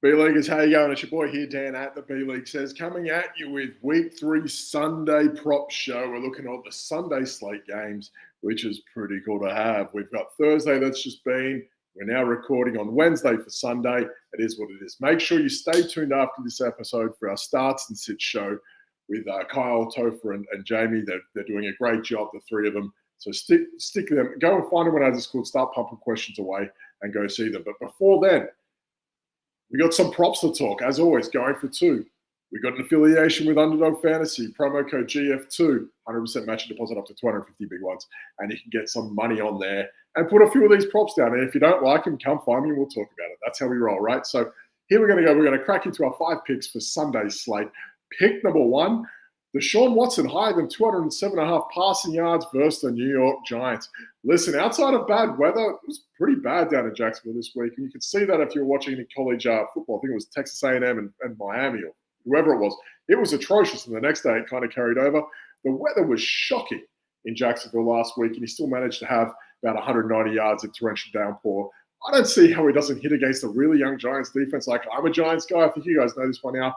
B-Leaguers, how you going? It's your boy here, Dan, at the B-League Says, coming at you with Week 3 Sunday prop show. We're looking at the Sunday slate games, which is pretty cool to have. We've got Thursday that's just been. We're now recording on Wednesday for Sunday. It is what it is. Make sure you stay tuned after this episode for our Starts and Sits show with Kyle, Topher, and Jamie. They're doing a great job, the three of them. So stick with them. Go and find them when I just called. Start pumping questions away and go see them. But before then, we got some props to talk. As always, going for two. We got an affiliation with Underdog Fantasy. Promo code GF2. 100% matching deposit up to 250 big ones. And you can get some money on there and put a few of these props down. And if you don't like them, come find me and we'll talk about it. That's how we roll, right? So here we're going to go. We're going to crack into our 5 picks for Sunday's slate. Pick number 1. Deshaun Watson higher than 207.5 passing yards versus the New York Giants. Listen, outside of bad weather, it was pretty bad down in Jacksonville this week. And you could see that if you're watching any college football. I think it was Texas A&M and Miami or whoever it was. It was atrocious. And the next day it kind of carried over. The weather was shocking in Jacksonville last week. And he still managed to have about 190 yards of torrential downpour. I don't see how he doesn't hit against a really young Giants defense. Like, I'm a Giants guy. I think you guys know this by now.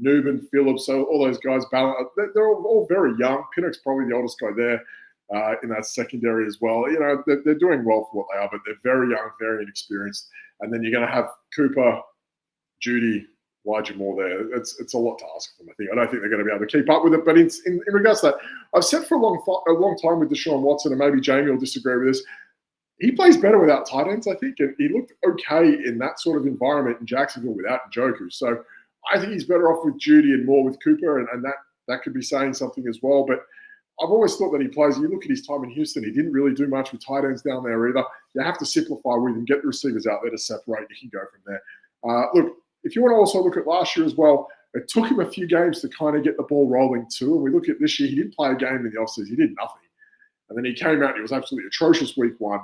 Newman, Phillips, so all those guys, they're all very young. Pinnock's probably the oldest guy there in that secondary as well. You know, they're doing well for what they are, but they're very young, very inexperienced. And then you're going to have Cooper, Judy, Elijah Moore there. It's a lot to ask of them, I think. I don't think they're going to be able to keep up with it. But in regards to that, I've said for a long time with Deshaun Watson, and maybe Jamie will disagree with this, he plays better without tight ends, I think. And he looked okay in that sort of environment in Jacksonville without Njoku. So I think he's better off with Judy and more with Cooper, and that could be saying something as well. But I've always thought that he plays. You look at his time in Houston, he didn't really do much with tight ends down there either. You have to simplify with him, get the receivers out there to separate. You can go from there. Look, if you want to also look at last year as well, it took him a few games to kind of get the ball rolling too. And we look at this year, he didn't play a game in the offseason. He did nothing. And then he came out and he was absolutely atrocious week 1.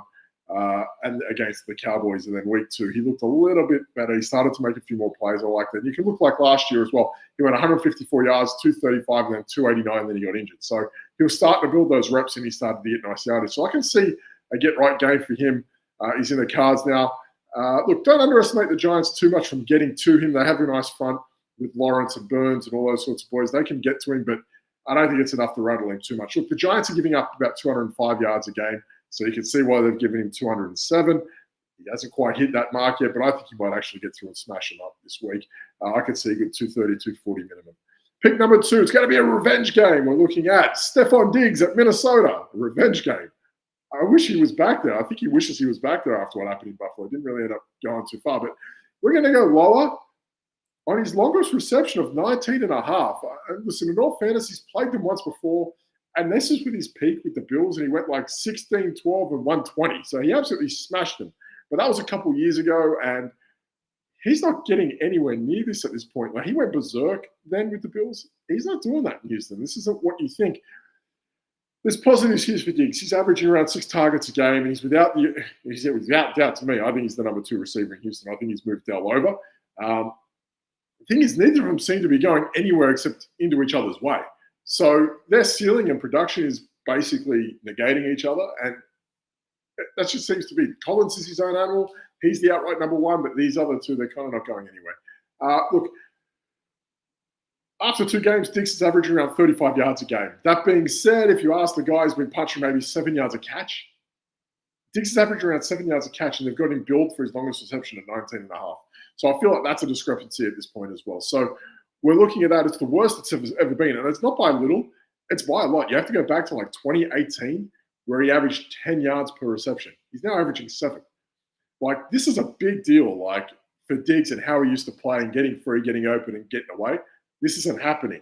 And against the Cowboys, and then week 2, he looked a little bit better. He started to make a few more plays. I like that. You can look like last year as well. He went 154 yards, 235, and then 289, and then he got injured. So he was starting to build those reps, and he started to get nice yardage. So I can see a get-right game for him. He's in the cards now. Look, don't underestimate the Giants too much from getting to him. They have a nice front with Lawrence and Burns and all those sorts of boys. They can get to him, but I don't think it's enough to rattle him too much. Look, the Giants are giving up about 205 yards a game. So you can see why they've given him 207. He hasn't quite hit that mark yet, but I think he might actually get through and smash him up this week. I could see a good 230, 240 minimum. Pick number 2, it's going to be a revenge game. We're looking at Stephon Diggs at Minnesota, a revenge game. I wish he was back there. I think he wishes he was back there after what happened in Buffalo. It didn't really end up going too far, but we're going to go lower on his longest reception of 19.5. Listen, in all fairness, he's played them once before. And this is with his peak with the Bills, and he went like 16, 12, and 120. So he absolutely smashed them. But that was a couple years ago, and he's not getting anywhere near this at this point. Like, he went berserk then with the Bills. He's not doing that in Houston. This isn't what you think. There's positives here for Diggs. He's averaging around 6 targets a game, and he's without doubt to me. I think he's the number 2 receiver in Houston. I think he's moved Dell over. The thing is, neither of them seem to be going anywhere except into each other's way. So their ceiling and production is basically negating each other, and that just seems to be. Collins is his own animal. He's the outright number 1, but these other 2, they're kind of not going anywhere. Look, after 2 games, Diggs is averaging around 35 yards a game. That being said, if you ask the guy who's been punching maybe 7 yards a catch, Diggs is averaging around 7 yards a catch, and they've got him billed for his longest reception at 19.5. So I feel like that's a discrepancy at this point as well. So we're looking at that. It's the worst it's ever been. And it's not by little. It's by a lot. You have to go back to like 2018, where he averaged 10 yards per reception. He's now averaging 7. Like, this is a big deal, like, for Diggs and how he used to play and getting free, getting open, and getting away. This isn't happening.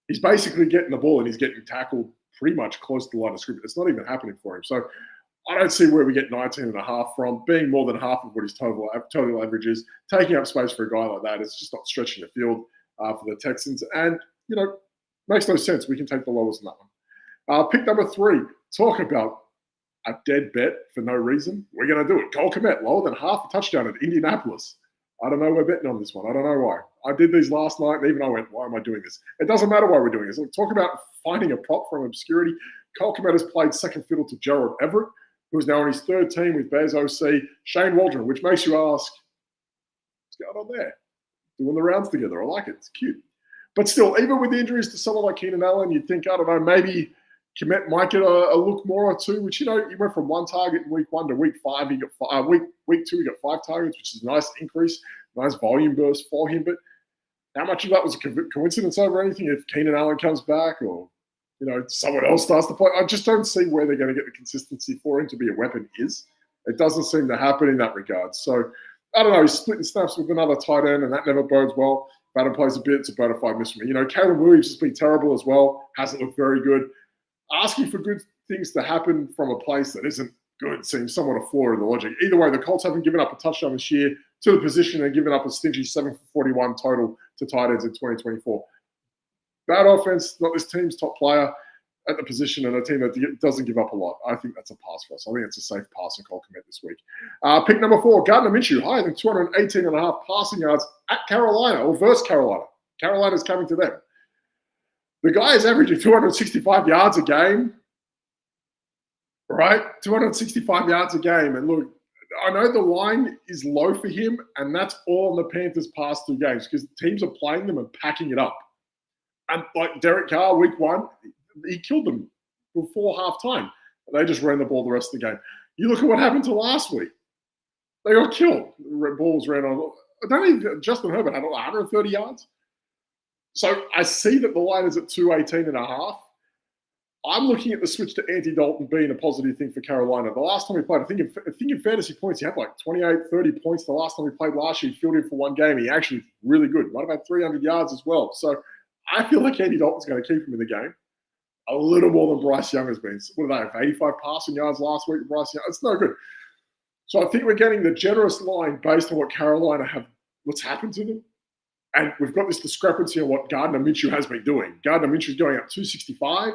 He's basically getting the ball and he's getting tackled pretty much close to the line of scrimmage. It's not even happening for him. So I don't see where we get 19.5 from. Being more than half of what his total average is, taking up space for a guy like that, it's just not stretching the field for the Texans. And, you know, makes no sense. We can take the lowest in that one. Pick number 3, talk about a dead bet for no reason. We're going to do it. Cole Kmet, lower than half a touchdown at Indianapolis. I don't know. We're betting on this one. I don't know why. I did these last night, and even I went, why am I doing this? It doesn't matter why we're doing this. Look, talk about finding a prop from obscurity. Cole Kmet has played second fiddle to Gerald Everett, who is now on his 3rd team with Bears OC, Shane Waldron, which makes you ask, what's going on there? doing the rounds together. I like it. It's cute. But still, even with the injuries to someone like Keenan Allen, you'd think, I don't know, maybe Komet might get a look more or two, which, he went from 1 target in week 1 to week 5. He got week 2, he got 5 targets, which is a nice increase, nice volume burst for him. But how much of that was a coincidence over anything? If Keenan Allen comes back or, someone else starts to play, I just don't see where they're going to get the consistency for him to be a weapon is. It doesn't seem to happen in that regard. So, I don't know, he's splitting snaps with another tight end, and that never bodes well. Batter plays a bit, it's a bona fide miss for me. Caleb Williams has been terrible as well, hasn't looked very good. Asking for good things to happen from a place that isn't good seems somewhat a flaw in the logic. Either way, the Colts haven't given up a touchdown this year to the position and given up a stingy 7 for 41 total to tight ends in 2024. Bad offense, not this team's top player at the position, and a team that doesn't give up a lot. I think that's a pass for us. I think it's a safe pass and Cole Komet this week. Pick number 4, Gardner Minshew, higher than 218.5 passing yards at Carolina or versus Carolina. Carolina's coming to them. The guy is averaging 265 yards a game, right? 265 yards a game. And look, I know the line is low for him, and that's all on the Panthers' past 2 games because teams are playing them and packing it up. And like Derek Carr, week 1, he killed them before halftime. They just ran the ball the rest of the game. You look at what happened to last week. They got killed. The balls ran on. I don't even, Justin Herbert had 130 yards. So I see that the line is at 218.5. I'm looking at the switch to Andy Dalton being a positive thing for Carolina. The last time we played, I think in fantasy points, he had like 28, 30 points. The last time we played last year, he filled in for 1 game. He actually really good. Might have had 300 yards as well. So I feel like Andy Dalton's going to keep him in the game. A little more than Bryce Young has been. What did they have? 85 passing yards last week with Bryce Young. It's no good. So I think we're getting the generous line based on what Carolina what's happened to them. And we've got this discrepancy on what Gardner Minshew has been doing. Gardner Minshew's going up 265.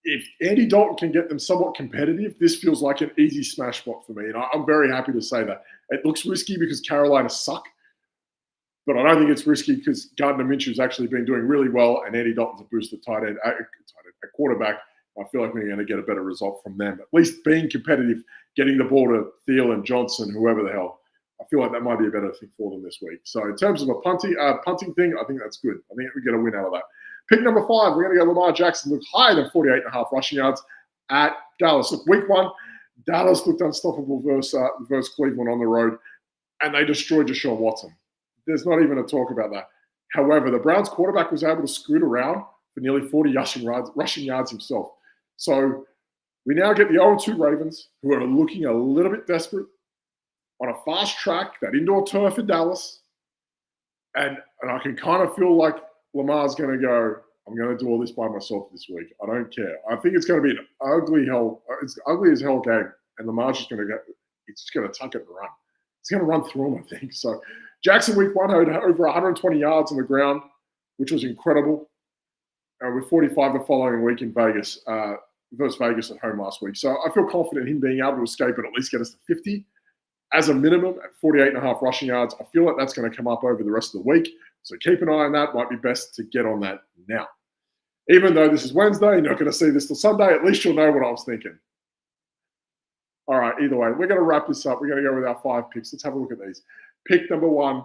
If Andy Dalton can get them somewhat competitive, this feels like an easy smash spot for me. And I'm very happy to say that. It looks risky because Carolina suck. But I don't think it's risky because Gardner Minshew's actually been doing really well, and Andy Dalton's a boosted tight end, a quarterback. I feel like we're going to get a better result from them. At least being competitive, getting the ball to Thielen, Johnson, whoever the hell. I feel like that might be a better thing for them this week. So in terms of a punting thing, I think that's good. I think we get a win out of that. Pick number 5, we're going to go Lamar Jackson. Looked higher than 48.5 rushing yards at Dallas. Look, week 1, Dallas looked unstoppable versus Cleveland on the road, and they destroyed Deshaun Watson. There's not even a talk about that. However, the Browns quarterback was able to scoot around for nearly 40 rushing yards himself. So we now get the 0-2 Ravens, who are looking a little bit desperate, on a fast track, that indoor turf in Dallas. And I can kind of feel like Lamar's going to go, I'm going to do all this by myself this week. I don't care. I think it's going to be an it's ugly as hell game. And Lamar's just going to go, it's just going to tuck it and run. It's going to run through him, I think. So Jackson week 1 had over 120 yards on the ground, which was incredible. With 45 the following week in Vegas, versus Vegas at home last week. So I feel confident in him being able to escape and at least get us to 50 as a minimum at 48.5 rushing yards. I feel like that's going to come up over the rest of the week. So keep an eye on that. Might be best to get on that now. Even though this is Wednesday, you're not going to see this till Sunday. At least you'll know what I was thinking. All right, either way, we're going to wrap this up. We're going to go with our 5 picks. Let's have a look at these. Pick number 1.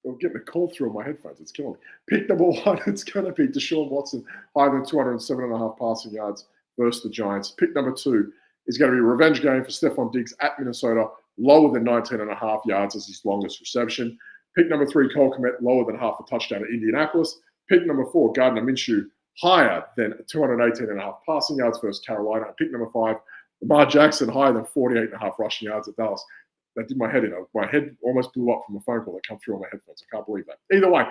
I'm getting a call through on my headphones. It's killing me. Pick number 1, it's going to be Deshaun Watson, higher than 207.5 passing yards versus the Giants. Pick number 2 is going to be a revenge game for Stephon Diggs at Minnesota, lower than 19.5 yards as his longest reception. Pick number 3, Cole Komet, lower than half a touchdown at Indianapolis. Pick number 4, Gardner Minshew, higher than 218.5 passing yards versus Carolina. Pick number 5, Lamar Jackson, higher than 48.5 rushing yards at Dallas. That did my head in. My head almost blew up from a phone call that came through on my headphones. I can't believe that. Either way,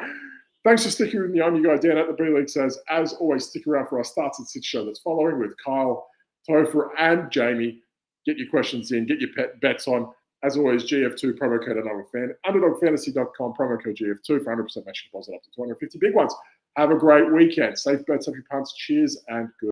thanks for sticking with me on. You guys down at the B League says, as always, stick around for our Starts and Sits show that's following with Kyle, Topher, and Jamie. Get your questions in. Get your bets on. As always, GF2, promo code UnderdogFantasy.com, promo code GF2 for 100% match deposit up to 250 big ones. Have a great weekend. Safe bets, happy punts. Cheers and good.